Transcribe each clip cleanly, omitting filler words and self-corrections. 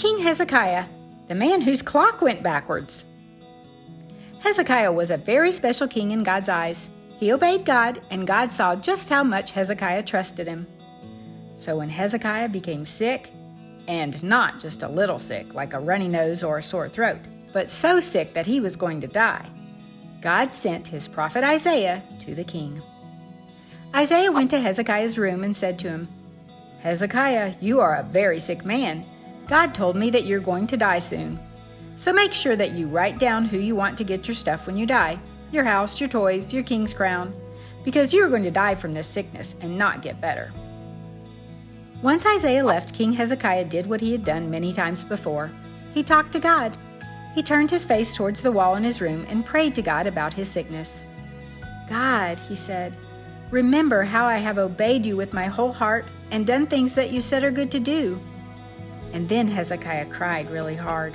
King Hezekiah, the man whose clock went backwards. Hezekiah was a very special king in God's eyes. He obeyed God, and God saw just how much Hezekiah trusted him. So when Hezekiah became sick, and not just a little sick like a runny nose or a sore throat, but so sick that he was going to die, God sent his prophet Isaiah to the king. Isaiah went to Hezekiah's room and said to him, "Hezekiah, you are a very sick man. God told me that you're going to die soon. So make sure that you write down who you want to get your stuff when you die, your house, your toys, your king's crown, because you are going to die from this sickness and not get better." Once Isaiah left, King Hezekiah did what he had done many times before. He talked to God. He turned his face towards the wall in his room and prayed to God about his sickness. "God," he said, "remember how I have obeyed you with my whole heart and done things that you said are good to do." And then Hezekiah cried really hard.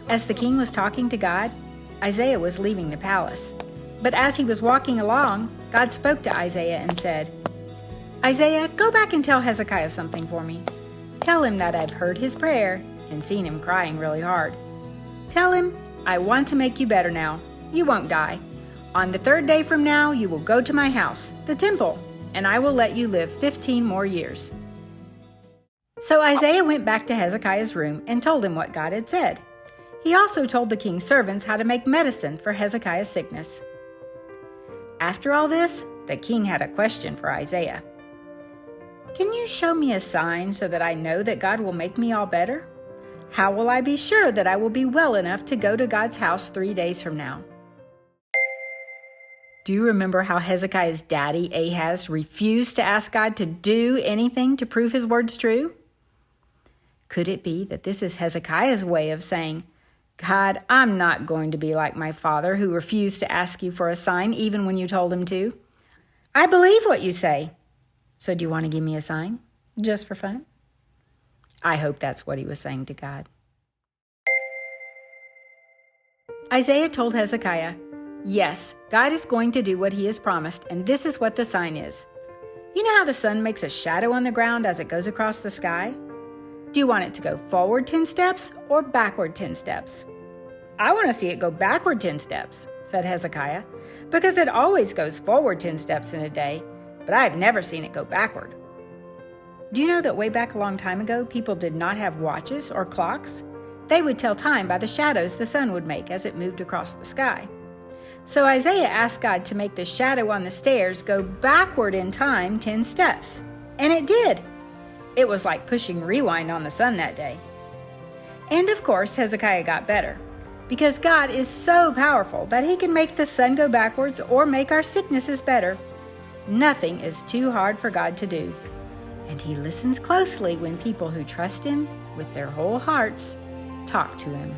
As the king was talking to God, Isaiah was leaving the palace. But as he was walking along, God spoke to Isaiah and said, "Isaiah, go back and tell Hezekiah something for me. Tell him that I've heard his prayer and seen him crying really hard. Tell him, I want to make you better now. You won't die. On the 3rd day from now, you will go to my house, the temple, and I will let you live 15 more years." So Isaiah went back to Hezekiah's room and told him what God had said. He also told the king's servants how to make medicine for Hezekiah's sickness. After all this, the king had a question for Isaiah. "Can you show me a sign so that I know that God will make me all better? How will I be sure that I will be well enough to go to God's house 3 days from now?" Do you remember how Hezekiah's daddy, Ahaz, refused to ask God to do anything to prove his words true? Could it be that this is Hezekiah's way of saying, "God, I'm not going to be like my father who refused to ask you for a sign even when you told him to. I believe what you say. So do you want to give me a sign? Just for fun?" I hope that's what he was saying to God. Isaiah told Hezekiah, "Yes, God is going to do what he has promised, and this is what the sign is. You know how the sun makes a shadow on the ground as it goes across the sky? Do you want it to go forward 10 steps or backward 10 steps?" "I want to see it go backward 10 steps, said Hezekiah, "because it always goes forward 10 steps in a day, but I have never seen it go backward." Do you know that way back a long time ago, people did not have watches or clocks? They would tell time by the shadows the sun would make as it moved across the sky. So Isaiah asked God to make the shadow on the stairs go backward in time 10 steps. And it did. It was like pushing rewind on the sun that day. And of course, Hezekiah got better, because God is so powerful that he can make the sun go backwards or make our sicknesses better. Nothing is too hard for God to do. And he listens closely when people who trust him with their whole hearts talk to him.